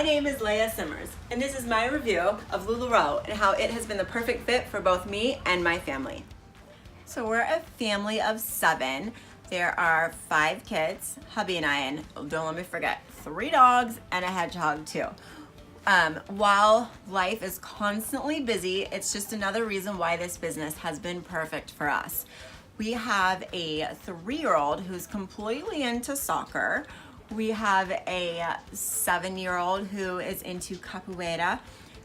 My name is Leah Simmers, and this is my review of LuLaRoe and how it has been the perfect fit for both me and my family. So we're a family of 7. There are 5 kids, hubby and I, and don't let me forget, 3 dogs and a hedgehog too. While life is constantly busy, it's just another reason why this business has been perfect for us. We have a 3-year-old who's completely into soccer. We have a 7-year-old who is into capoeira.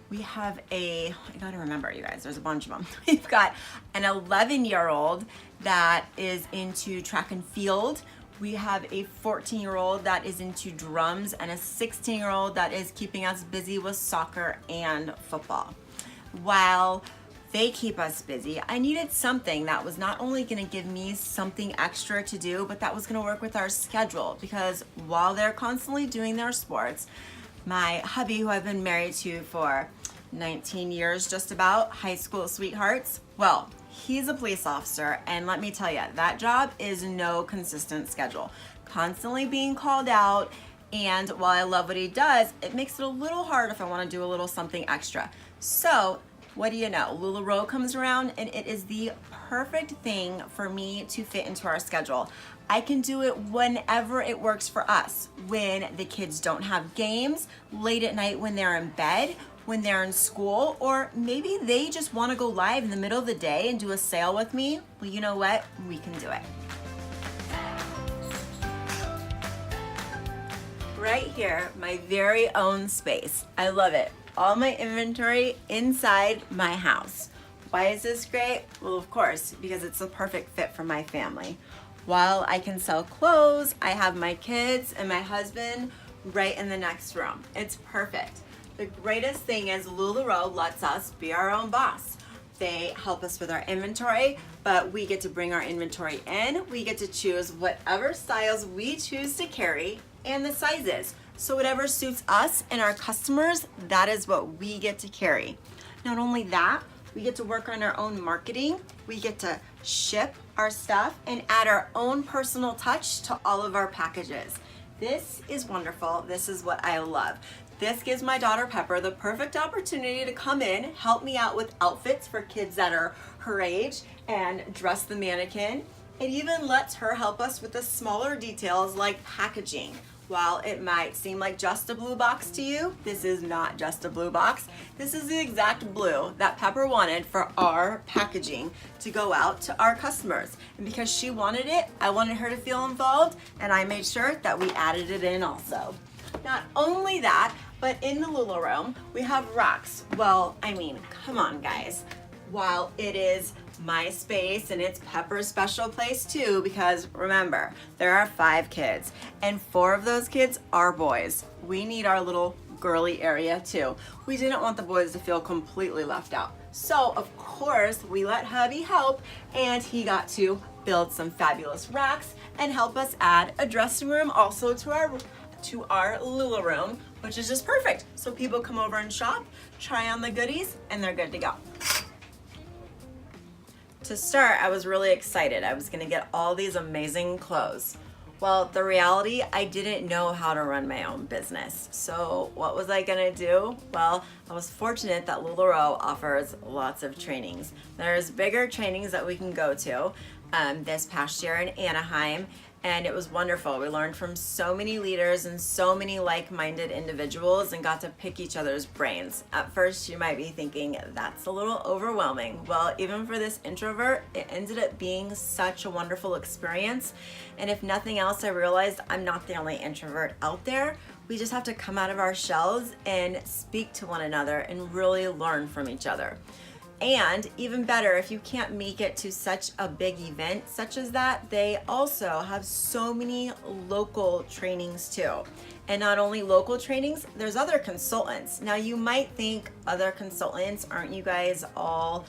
We have I gotta remember, you guys, there's a bunch of them. We've got an 11-year-old that is into track and field. We have a 14-year-old that is into drums and a 16-year-old that is keeping us busy with soccer and football. While they keep us busy, I needed something that was not only gonna give me something extra to do, but that was gonna work with our schedule, because while they're constantly doing their sports, my hubby, who I've been married to for 19 years, just about, high school sweethearts, well, he's a police officer, and let me tell you, that job is no consistent schedule. Constantly being called out, and while I love what he does, it makes it a little hard if I want to do a little something extra. So, what do you know? LuLaRoe comes around, and it is the perfect thing for me to fit into our schedule. I can do it whenever it works for us. When the kids don't have games, late at night when they're in bed, when they're in school, or maybe they just want to go live in the middle of the day and do a sale with me. Well, you know what? We can do it. Right here, my very own space. I love it. All my inventory inside my house. Why is this great? Well, of course, because it's the perfect fit for my family. While I can sell clothes, I have my kids and my husband right in the next room. It's perfect. The greatest thing is LuLaRoe lets us be our own boss. They help us with our inventory, but we get to bring our inventory in. We get to choose whatever styles we choose to carry and the sizes. So whatever suits us and our customers, that is what we get to carry. Not only that, we get to work on our own marketing. We get to ship our stuff and add our own personal touch to all of our packages. This is wonderful. This is what I love. This gives my daughter Pepper the perfect opportunity to come in, help me out with outfits for kids that are her age, and dress the mannequin. It even lets her help us with the smaller details like packaging. While it might seem like just a blue box to you, this is not just a blue box. This is the exact blue that Pepper wanted for our packaging to go out to our customers. And because she wanted it, I wanted her to feel involved, and I made sure that we added it in also. Not only that, but in the LuLaRoe, we have racks. Well, I mean, come on, guys. While it is my space and it's Pepper's special place too, because remember, there are 5 kids and 4 of those kids are boys. We need our little girly area too. We didn't want the boys to feel completely left out. So of course we let hubby help, and he got to build some fabulous racks and help us add a dressing room also to our LuLaRoe, which is just perfect. So people come over and shop, try on the goodies, and they're good to go. To start, I was really excited. I was gonna get all these amazing clothes. Well, the reality, I didn't know how to run my own business. So what was I gonna do? Well, I was fortunate that LuLaRoe offers lots of trainings. There's bigger trainings that we can go to. This past year in Anaheim, and it was wonderful. We learned from so many leaders and so many like-minded individuals and got to pick each other's brains. At first, you might be thinking, that's a little overwhelming. Well, even for this introvert, it ended up being such a wonderful experience. And if nothing else, I realized I'm not the only introvert out there. We just have to come out of our shells and speak to one another and really learn from each other. And even better, if you can't make it to such a big event such as that, they also have so many local trainings too. And not only local trainings, there's other consultants. Now you might think, other consultants, aren't you guys all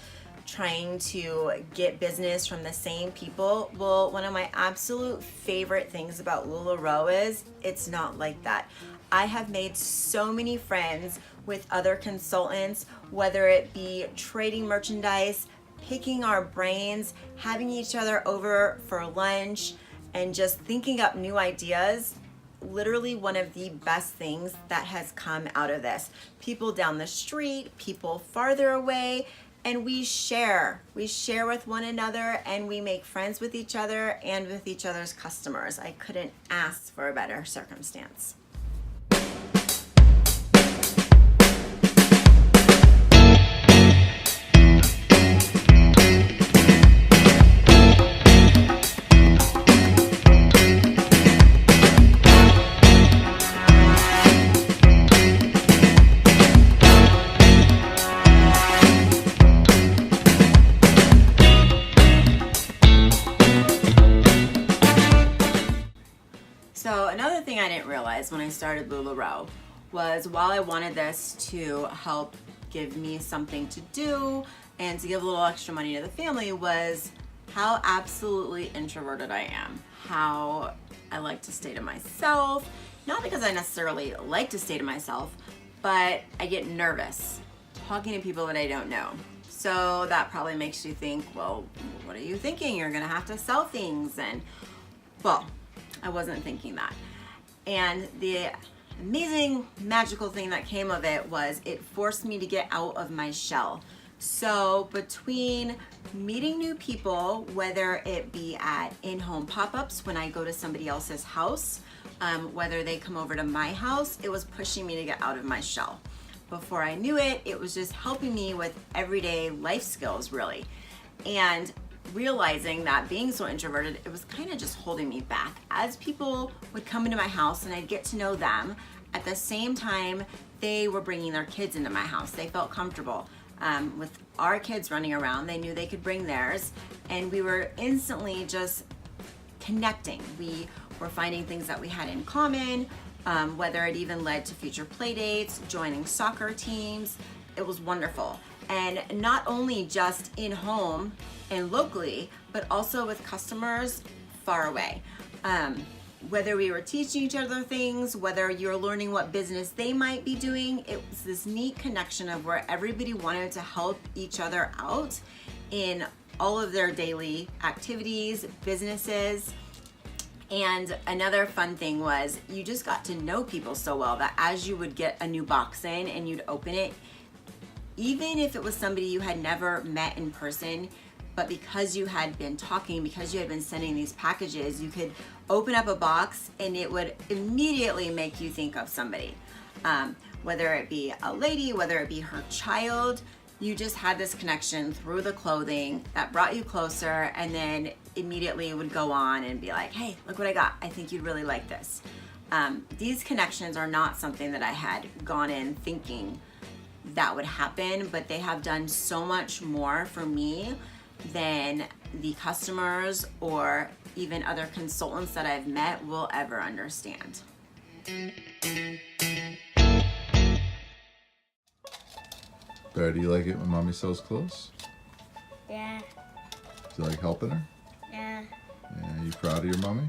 trying to get business from the same people? Well, one of my absolute favorite things about LuLaRoe is it's not like that. I have made so many friends with other consultants, whether it be trading merchandise, picking our brains, having each other over for lunch, and just thinking up new ideas. literally one of the best things that has come out of this. People down the street, people farther away, and we share with one another, and we make friends with each other and with each other's customers. I couldn't ask for a better circumstance. So another thing I didn't realize when I started LuLaRoe was while I wanted this to help give me something to do and to give a little extra money to the family, was how absolutely introverted I am. How I like to stay to myself, not because I necessarily like to stay to myself, but I get nervous talking to people that I don't know. So that probably makes you think, well, what are you thinking? You're gonna have to sell things. And well, I wasn't thinking that. And the amazing, magical thing that came of it was it forced me to get out of my shell. So between meeting new people, whether it be at in-home pop-ups when I go to somebody else's house, whether they come over to my house, it was pushing me to get out of my shell. Before I knew it, it was just helping me with everyday life skills, really. And realizing that being so introverted, it was kind of just holding me back. As people would come into my house and I'd get to know them, at the same time, they were bringing their kids into my house. They felt comfortable with our kids running around. They knew they could bring theirs, and we were instantly just connecting. We were finding things that we had in common, whether it even led to future play dates, joining soccer teams. It was wonderful. And not only just in home and locally, but also with customers far away. Whether we were teaching each other things, whether you're learning what business they might be doing, it was this neat connection of where everybody wanted to help each other out in all of their daily activities, businesses. And another fun thing was you just got to know people so well that as you would get a new box in and you'd open it, even if it was somebody you had never met in person, but because you had been talking, because you had been sending these packages, you could open up a box and it would immediately make you think of somebody. Whether it be a lady, whether it be her child, you just had this connection through the clothing that brought you closer, and then immediately would go on and be like, hey, look what I got. I think you'd really like this. These connections are not something that I had gone in thinking that would happen, but they have done so much more for me than the customers or even other consultants that I've met will ever understand. Bear, do you like it when mommy sells clothes? Yeah. Do you like helping her? Yeah. Yeah, you proud of your mommy?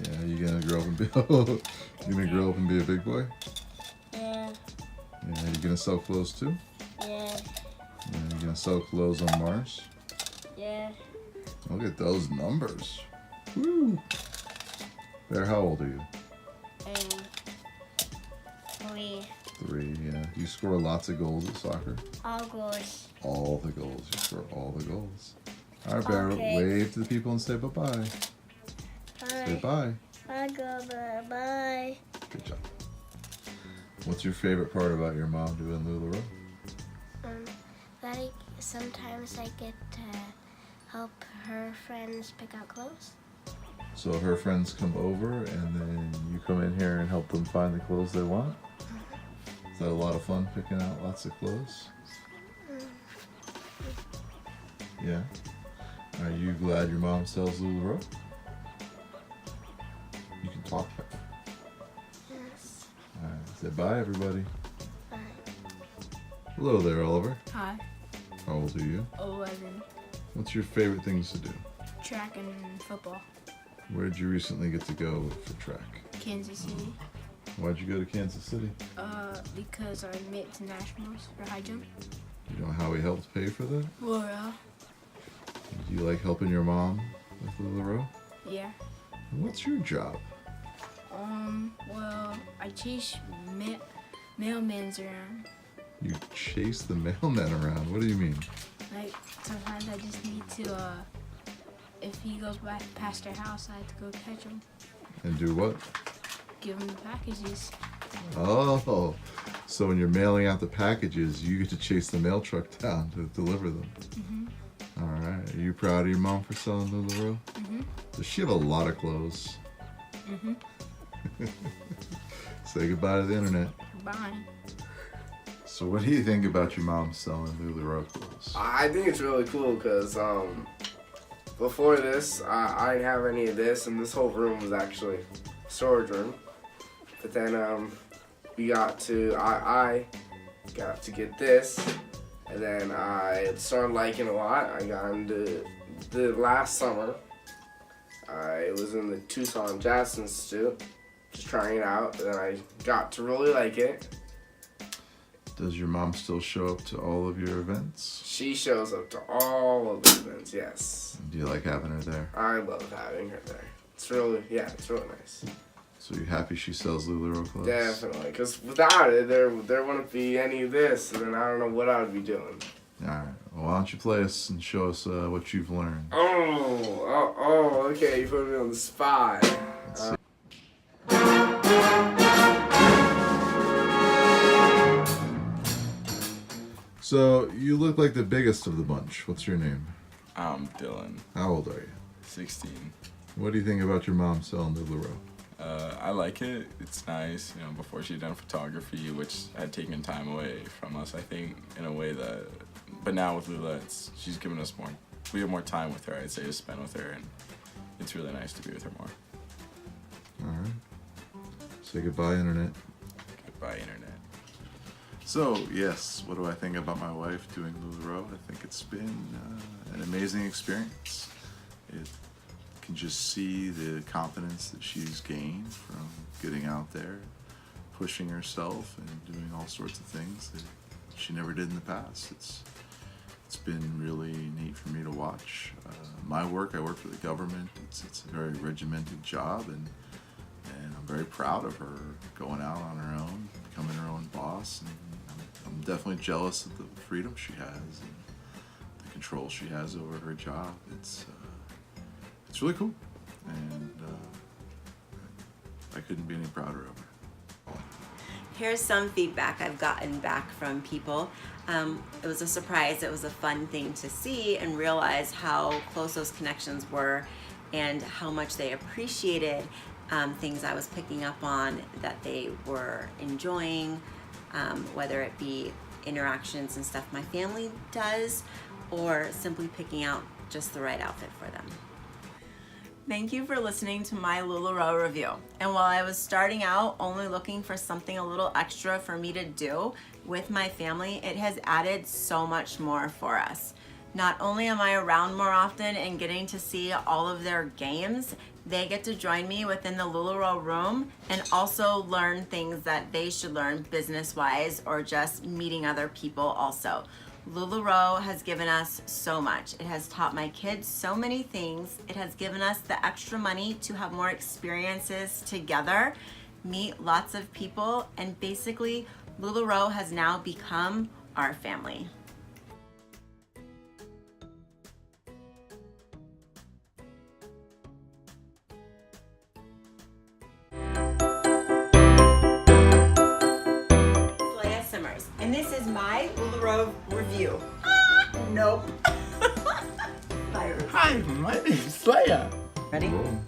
Yeah, you gonna grow up and be a big boy? Yeah. Yeah, you gonna sell clothes too? Yeah. Yeah, you gonna sell clothes on Mars? Yeah. Look at those numbers. Woo! Bear, how old are you? 3. 3, yeah. You score lots of goals at soccer? All goals. All the goals. You score all the goals. All right, Bear, Okay. wave to the people and say bye-bye. Say bye. Bye. Bye. Good job. What's your favorite part about your mom doing LuLaRoe? That sometimes I get to help her friends pick out clothes. So her friends come over and then you come in here and help them find the clothes they want? Is that a lot of fun, picking out lots of clothes? Yeah? Are you glad your mom sells LuLaRoe? You can talk better. Yes. Alright, say bye everybody. Bye. Hello there, Oliver. Hi, How old are you? 11. What's your favorite things to do? Track and football. Where did you recently get to go for track? Kansas City. Why'd you go to Kansas City? Because I made it to nationals for high jump. You know how he helped pay for that? Well, Do you like helping your mom with LuLaRoe? yeah. What's your job? Well, I chase mailmans around. You chase the mailman around. What do you mean? Like, sometimes I just need to, if he goes back past their house, I have to go catch him, And do what? give him the packages. Oh, so when you're mailing out the packages, you get to chase the mail truck down to deliver them. Mm-hmm. All right. Are you proud of your mom for selling LuLaRoe? Mm-hmm. Does she have a lot of clothes? Mm-hmm. Say goodbye to the internet. Bye. So what do you think about your mom selling LuLaRoe clothes? I think it's really cool because before this, I didn't have any of this, and this whole room was actually a storage room. But then I got to get this, and then I started liking it a lot. I got into the last summer. I was in the Tucson Jazz Institute, just trying it out, and then I got to really like it. Does your mom still show up to all of your events? She shows up to all of the events, yes. Do you like having her there? I love having her there. It's really nice. So you happy she sells LuLaRoe clothes? Definitely, because without it, there wouldn't be any of this, and then I don't know what I would be doing. All right. Well, why don't you play us and show us what you've learned? Oh, okay, you put me on the spot. Let's see. So you look like the biggest of the bunch. What's your name? I'm Dylan, How old are you? 16. What do you think about your mom selling LuLaRoe? I like it. It's nice, you know, before she'd done photography, which had taken time away from us, I think, in a way that, but now with Lula, she's given us more, we have more time with her, I'd say, to spend with her, and it's really nice to be with her more. All right. Say goodbye, internet. Goodbye, internet. So, yes, what do I think about my wife doing LuLaRoe? I think it's been an amazing experience. It can just see the confidence that she's gained from getting out there, pushing herself and doing all sorts of things that she never did in the past. It's been really neat for me to watch. My work, I work for the government. It's a very regimented job, and I'm very proud of her going out on her own, becoming her own boss, and I'm definitely jealous of the freedom she has and the control she has over her job. It's really cool, and I couldn't be any prouder of her. Here's some feedback I've gotten back from people. It was a surprise. It was a fun thing to see and realize how close those connections were and how much they appreciated things I was picking up on that they were enjoying, whether it be interactions and stuff my family does or simply picking out just the right outfit for them. Thank you for listening to my LuLaRoe review. And while I was starting out only looking for something a little extra for me to do with my family, it has added so much more for us. Not only am I around more often and getting to see all of their games, they get to join me within the LuLaRoe room and also learn things that they should learn business-wise or just meeting other people also. LuLaRoe has given us so much. It has taught my kids so many things. It has given us the extra money to have more experiences together, meet lots of people, and basically LuLaRoe has now become our family. And this is my LuLaRoe review. Nope. Hi, my name's Leia. Ready? Roll.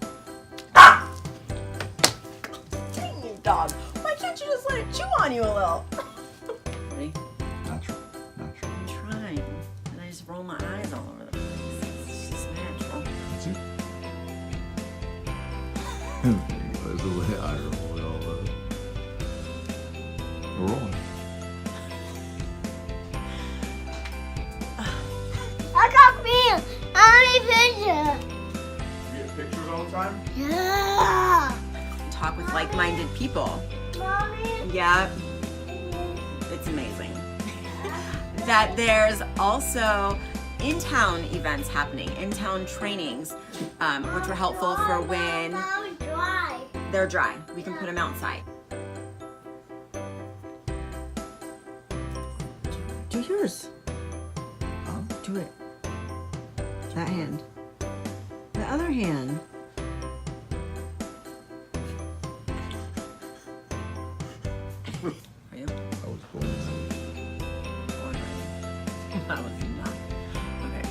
Dang you, dog. Why can't you just let it chew on you a little? Ready? Natural. I'm trying. And I just roll my eyes all over the place. It's just natural. That's it. There's the way I roll it all over. We're rolling. I got me. I need picture. You get pictures all the time? Yeah. Talk with like-minded people. Mommy. Yeah, it's amazing. That there's also in-town events happening, in-town trainings, which were helpful for when Mommy, drive. they're dry. We can put them outside. Do yours. Huh? Do it. That hand. The other hand. Are you? I was born. That was not. Okay.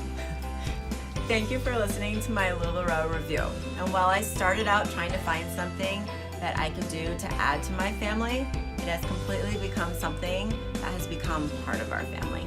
Thank you for listening to my LuLaRoe review. And while I started out trying to find something that I could do to add to my family, it has completely become something that has become part of our family.